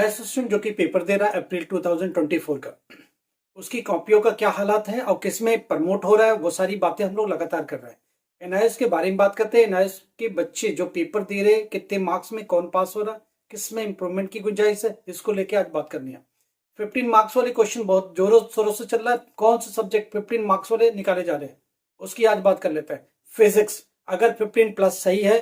नया स्टूडेंट जो कि पेपर दे रहा है अप्रैल 2024 का, उसकी कॉपियों का क्या हालात है और किस में प्रमोट हो रहा है, वो सारी बातें हम लोग लगातार कर रहे हैं। एनआईएस के बारे में बात करते हैं। एनआईएस के बच्चे जो पेपर दे रहे हैं, कितने मार्क्स में कौन पास हो रहा है, किस में इंप्रूवमेंट की गुंजाइश है, इसको लेके आज बात करनी है। 15 मार्क्स वाले क्वेश्चन बहुत जोरों शोरों से चल रहा है। कौन से सब्जेक्ट 15 मार्क्स वाले निकाले जा रहे हैं, उसकी आज बात कर लेते हैं। फिजिक्स, अगर 15 प्लस सही है,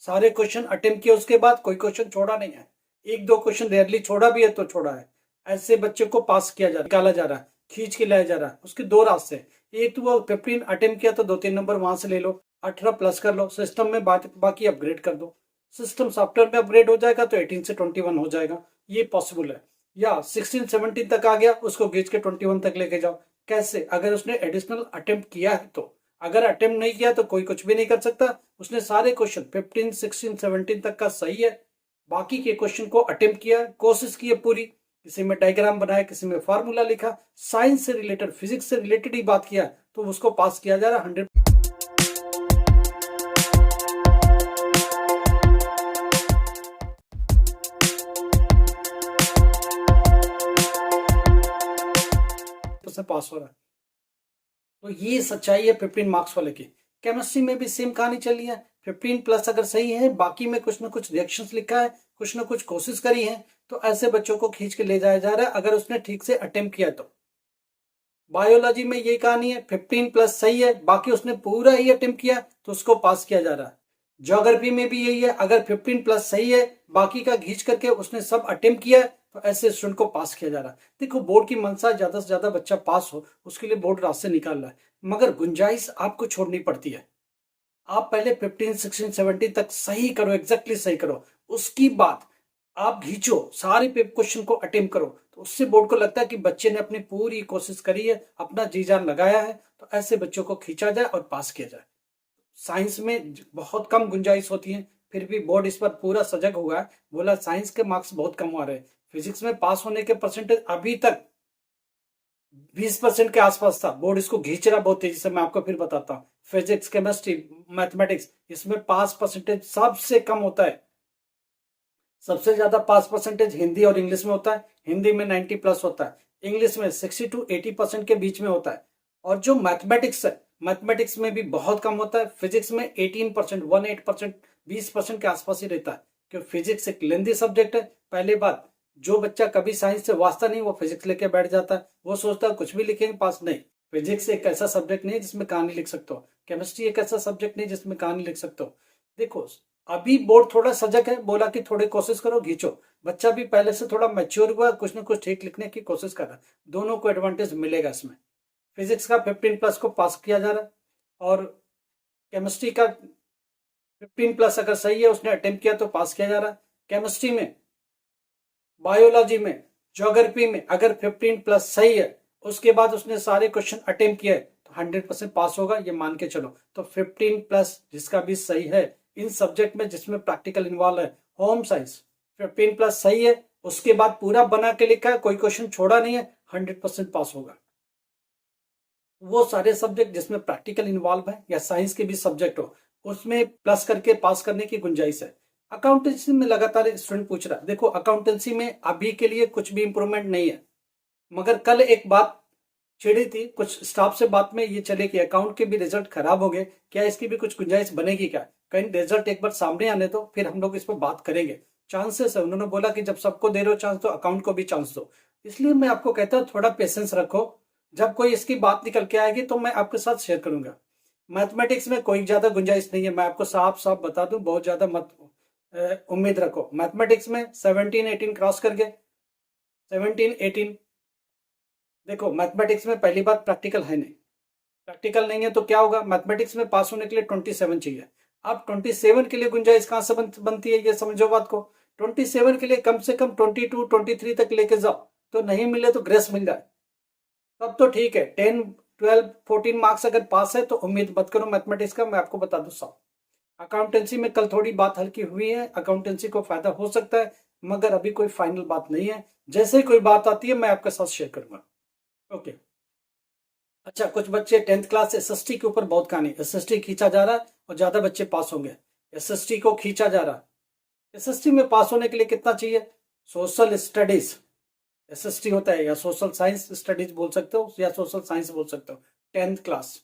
सारे क्वेश्चन अटेम्प्ट किए, उसके बाद कोई क्वेश्चन छोड़ा नहीं है, एक दो क्वेश्चन रेयरली छोड़ा भी है तो छोड़ा है, ऐसे बच्चे को पास किया जा रहा है, निकाला जा रहा है, खींच के लाया जा रहा है। उसके दो रास्ते, एक तो वो 15 अटेम्प्ट किया तो 2-3 नंबर वहां से ले लो, 18 प्लस कर लो, सिस्टम में बाकी अपग्रेड कर दो। सिस्टम सॉफ्टवेयर में अपग्रेड हो जाएगा तो 18 से 21 हो जाएगा, ये पॉसिबल है। या 16-17 तक आ गया, उसको खींच के 21 तक लेके जाओ। कैसे? अगर उसने एडिशनल अटेम्प्ट किया है तो। अगर अटेम्प्ट नहीं किया तो कोई कुछ भी नहीं कर सकता। उसने सारे क्वेश्चन 15, 16, 17 तक का सही है, बाकी के क्वेश्चन को अटेम्प्ट किया, कोशिश की है पूरी, किसी में डायग्राम बनाया, किसी में फार्मूला लिखा, साइंस से रिलेटेड, फिजिक्स से रिलेटेड ही बात किया, तो उसको पास किया जा रहा है 100%। पास हो रहा है। तो ये सच्चाई है 15 मार्क्स वाले की। केमिस्ट्री में भी सेम कहानी चली है। 15 प्लस अगर सही है, बाकी में कुछ ना कुछ रिएक्शंस लिखा है, कुछ ना कुछ कोशिश करी है, तो ऐसे बच्चों को खींच के ले जाया जा रहा है, अगर उसने ठीक से अटेम्प्ट किया तो। बायोलॉजी में यही कहानी है, 15 प्लस सही है, बाकी उसने पूरा ही अटेम्प्ट किया तो उसको पास किया जा रहा है। ज्योग्राफी में भी यही है, अगर 15 प्लस सही है, बाकी का खींच करके उसने सब अटेम्प्ट किया तो ऐसे स्टूडेंट को पास किया जा रहा है। देखो, बोर्ड की मंशा ज्यादा से ज्यादा बच्चा पास हो, उसके लिए बोर्ड रास्ते निकाल रहा है, मगर गुंजाइश आपको छोड़नी पड़ती है। आप पहले 15, 16, 17 तक सही करो, एग्जैक्टली सही करो, उसकी बाद आप खींचो, सारे क्वेश्चन को अटेम्प्ट करो, तो उससे बोर्ड को लगता है कि बच्चे ने अपनी पूरी कोशिश करी है, अपना जी जान लगाया है, तो ऐसे बच्चों को खींचा जाए और पास किया जाए। साइंस में बहुत कम गुंजाइश होती है, फिर भी बोर्ड इस पर पूरा सजग हुआ है, बोला साइंस के मार्क्स बहुत कम आ रहे हैं। फिजिक्स में पास होने के परसेंटेज अभी तक 20% के आसपास था, बोर्ड इसको खींच रहा बहुत तेजी से, मैं आपको फिर बताता हूँ। फिजिक्स, केमिस्ट्री, मैथमेटिक्स, इसमें पास परसेंटेज सबसे कम होता है। सबसे ज्यादा पास परसेंटेज हिंदी और इंग्लिश में होता है। हिंदी में 90 प्लस होता है, इंग्लिश में 60 to 80% के बीच में होता है। और जो मैथमेटिक्स है, मैथमेटिक्स में भी बहुत कम होता है। फिजिक्स में 18%, 18%, 20% के आसपास ही रहता है, क्योंकि फिजिक्स एक लेंदी सब्जेक्ट है। पहले बात, जो बच्चा कभी साइंस से वास्ता नहीं, वो फिजिक्स लेके बैठ जाता है, वो सोचता है कुछ भी लिखेंगे पास नहीं। फिजिक्स एक ऐसा सब्जेक्ट नहीं जिसमें कहानी लिख सकते हो, केमिस्ट्री एक ऐसा सब्जेक्ट नहीं जिसमें कहानी लिख सकते हो। देखो, अभी बोर्ड थोड़ा सजग है, बोला कि थोड़ी कोशिश करो, खींचो। बच्चा भी पहले से थोड़ा मैच्योर हुआ, कुछ ना कुछ ठीक लिखने की कोशिश कर रहा है, दोनों को एडवांटेज मिलेगा इसमें। फिजिक्स का 15 प्लस को पास किया जा रहा है, और केमिस्ट्री का 15 प्लस अगर सही है, उसने अटेम्प्ट किया तो पास किया जा रहा है। केमिस्ट्री में, बायोलॉजी में, ज्योग्राफी में अगर 15 प्लस सही है, उसके बाद उसने सारे क्वेश्चन अटेम्प्ट किए तो 100% पास होगा, ये मान के चलो। तो 15 प्लस जिसका भी सही है इन सब्जेक्ट में जिसमें प्रैक्टिकल इन्वॉल्व है, होम साइंस 15 प्लस सही है, उसके बाद पूरा बना के लिखा है, कोई क्वेश्चन छोड़ा नहीं है, 100% पास होगा। वो सारे सब्जेक्ट जिसमें प्रैक्टिकल इन्वॉल्व है या साइंस के भी सब्जेक्ट हो, उसमें प्लस करके पास करने की गुंजाइश है। अकाउंटेंसी में लगातार स्टूडेंट पूछ रहा है, देखो अकाउंटेंसी में अभी के लिए कुछ भी इंप्रूवमेंट नहीं है, मगर कल एक बात छिड़ी थी, कुछ स्टाफ से बात में ये चले कि अकाउंट के भी रिजल्ट खराब हो गए, क्या इसकी भी कुछ गुंजाइश बनेगी क्या? कहीं रिजल्ट एक बार सामने आने दो, फिर हम लोग इस पर बात करेंगे। चांसेस है, उन्होंने बोला कि जब सबको दे रहे हो चांस तो अकाउंट को भी चांस दो। इसलिए मैं आपको कहता हूँ थोड़ा पेशेंस रखो, जब कोई इसकी बात निकल के आएगी तो मैं आपके साथ शेयर करूंगा। मैथमेटिक्स में कोई ज्यादा गुंजाइश नहीं है, मैं आपको साफ साफ बता दूं, बहुत ज्यादा मत उम्मीद रखो। मैथमेटिक्स में 17-18 क्रॉस करके, 17-18। देखो, मैथमेटिक्स में पहली बात प्रैक्टिकल है नहीं, प्रैक्टिकल नहीं है तो क्या होगा, मैथमेटिक्स में पास होने के लिए 27 चाहिए। अब 27 के लिए गुंजाइश कहां से बनती है, ये समझो बात को। 27 के लिए कम से कम 22, 23 तक लेके जाओ, तो नहीं मिले तो ग्रेस मिल जाए तब तो ठीक है। 10, 12, 14 मार्क्स अगर पास है तो उम्मीद मत करो मैथमेटिक्स का, मैं आपको बता दूं साहब। अकाउंटेंसी में कल थोड़ी बात हल्की हुई है, अकाउंटेंसी को फायदा हो सकता है, मगर अभी कोई फाइनल बात नहीं है। जैसे ही कोई बात आती है मैं आपके साथ शेयर करूंगा। ओके। अच्छा, कुछ बच्चे 10th क्लास एसएसटी के ऊपर बहुत कहानी, एसएसटी खींचा जा रहा है और ज्यादा बच्चे पास होंगे, एसएसटी को खींचा जा रहा है। एसएसटी में पास होने के लिए कितना चाहिए? सोशल स्टडीज SST होता है, या सोशल साइंस स्टडीज बोल सकते हो, या सोशल साइंस बोल सकते हो, 10th क्लास।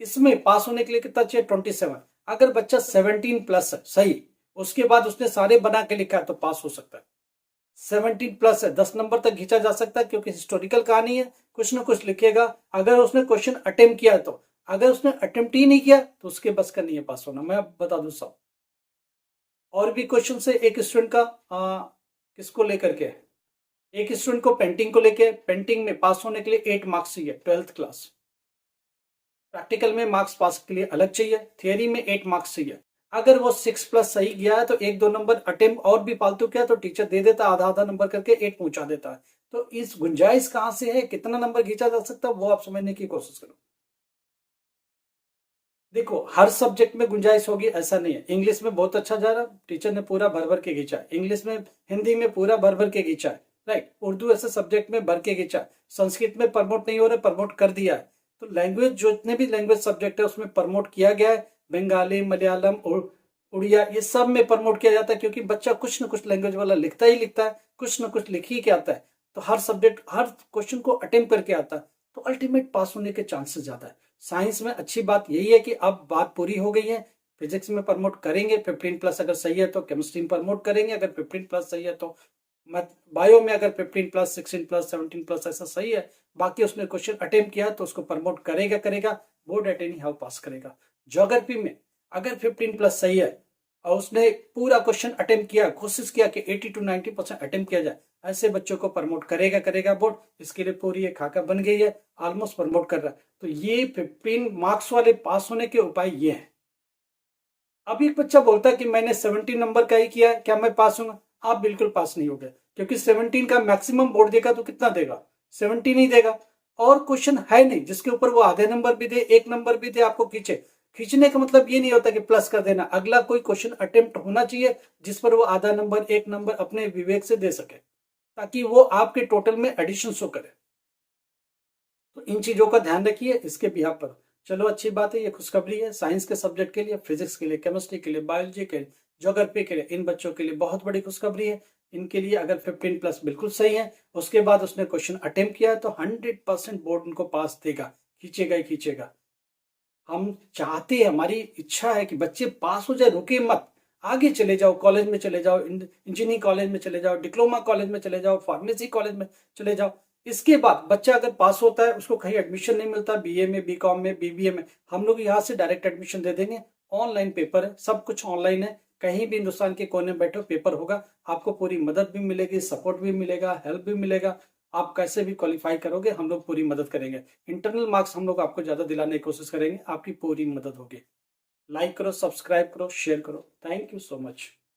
इसमें पास होने के लिए कितना चाहिए? 27। अगर बच्चा 17+ है, सही, उसके बाद उसने सारे बना के लिखा है तो पास हो सकता है। 17+ है, 10 नंबर तक खींचा जा सकता है, क्योंकि हिस्टोरिकल कहानी है, कुछ ना कुछ लिखेगा। अगर उसने क्वेश्चन अटेम्प्ट किया तो, अगर उसने अटेम्प्ट ही नहीं किया तो उसके बस का नहीं है पास होना, मैं बता दूं सब। और भी क्वेश्चन है एक स्टूडेंट का, किसको लेकर के, एक स्टूडेंट को पेंटिंग को लेके, पेंटिंग में पास होने के लिए 8 मार्क्स चाहिए, 12th क्लास। प्रैक्टिकल में मार्क्स पास के लिए अलग चाहिए, थियरी में 8 मार्क्स चाहिए। अगर वो 6+ सही गया है तो 1-2 नंबर अटेम्प्ट और भी फालतू किया तो टीचर दे देता, आधा आधा नंबर करके 8 पहुंचा देता है। तो इस गुंजाइश कहां से है, कितना नंबर खींचा जा सकता है, वो आप समझने की कोशिश करो। देखो, हर सब्जेक्ट में गुंजाइश होगी ऐसा नहीं है। इंग्लिश में बहुत अच्छा जा रहा, टीचर ने पूरा भर भर के खींचा है। इंग्लिश में, हिंदी में पूरा भर भर के खींचा है, राइट। उर्दू ऐसे सब्जेक्ट में भर के खींचा है। संस्कृत में प्रमोट नहीं हो रहा, प्रमोट कर दिया है। तो लैंग्वेज, जो जितने भी लैंग्वेज सब्जेक्ट है उसमें प्रमोट किया गया है। बंगाली, मलयालम, उड़िया, ये सब में प्रमोट किया जाता है, क्योंकि बच्चा कुछ ना कुछ लैंग्वेज वाला लिखता ही लिखता है, कुछ ना कुछ लिख ही के आता है। तो हर सब्जेक्ट, हर क्वेश्चन को अटेम्प्ट करके आता है, तो अल्टीमेट पास होने के चांसेस ज्यादा है। साइंस में अच्छी बात यही है कि अब बात पूरी हो गई है। फिजिक्स में प्रमोट करेंगे 15+ अगर सही है तो, केमिस्ट्री में प्रमोट करेंगे अगर 15+ सही है तो, बायो में अगर 15+, 16+, 17+ ऐसा सही है, बाकी उसने क्वेश्चन अटेम्प्ट किया तो उसको प्रमोट करेगा करेगा, बोर्ड एट एनी हाउ पास करेगा। ज्योग्राफी में अगर 15+ सही है और उसने पूरा क्वेश्चन अटेम्प्ट किया, कोशिश किया कि 80 to 90% अटेम्प्ट किया जाए, ऐसे बच्चों को प्रमोट करेगा करेगा बोर्ड। इसके लिए पूरी एक खाका बन गई है, ऑलमोस्ट प्रमोट कर रहा है। तो ये 15 मार्क्स वाले पास होने के उपाय ये हैं। अब एक बच्चा बोलता है कि मैंने 17 नंबर का ही किया है, क्या मैं पास होऊंगा? आप बिल्कुल पास नहीं होगे, क्योंकि 17 का मैक्सिमम बोर्ड देगा तो कितना देगा? 17 ही देगा। और क्वेश्चन है नहीं जिसके ऊपर वो आधे नंबर भी दे, 1 नंबर भी दे, आपको खींचे। खींचने का मतलब ये नहीं होता कि प्लस कर देना, अगला कोई क्वेश्चन अटेम्प्ट होना चाहिए जिस पर वो आधा नंबर, 1 नंबर अपने विवेक से दे सके, ताकि वो आपके टोटल में एडिशन शो करे। तो इन चीजों का ध्यान रखिए इसके बिहार पर। चलो, अच्छी बात है, ये खुशखबरी है साइंस के सब्जेक्ट के लिए, फिजिक्स के लिए, केमिस्ट्री के लिए, बायोलॉजी के लिए, ज्योग्राफी के लिए, इन बच्चों के लिए बहुत बड़ी खुशखबरी है। इनके लिए अगर 15+ बिल्कुल सही है, उसके बाद उसने क्वेश्चन अटेम्प्ट किया है तो 100% बोर्ड उनको पास देगा, खींचेगा ही खींचेगा। हम चाहते हैं, हमारी इच्छा है कि बच्चे पास हो जाए, रुके मत, आगे चले जाओ, कॉलेज में चले जाओ, इंजीनियरिंग कॉलेज में चले जाओ, डिप्लोमा कॉलेज में चले जाओ, फार्मेसी कॉलेज में चले जाओ। इसके बाद बच्चा अगर पास होता है, उसको कहीं एडमिशन नहीं मिलता, बीए में, बीकॉम में, बीबीए में, हम लोग यहाँ से डायरेक्ट एडमिशन दे देंगे। ऑनलाइन पेपर है, सब कुछ ऑनलाइन है, कहीं भी हिंदुस्तान के कोने में बैठो पेपर होगा, आपको पूरी मदद भी मिलेगी, सपोर्ट भी मिलेगा, हेल्प भी मिलेगा। आप कैसे भी क्वालिफाई करोगे, हम लोग पूरी मदद करेंगे। इंटरनल मार्क्स हम लोग आपको ज्यादा दिलाने की कोशिश करेंगे, आपकी पूरी मदद होगी। लाइक करो, सब्सक्राइब करो, शेयर करो। Thank you so much.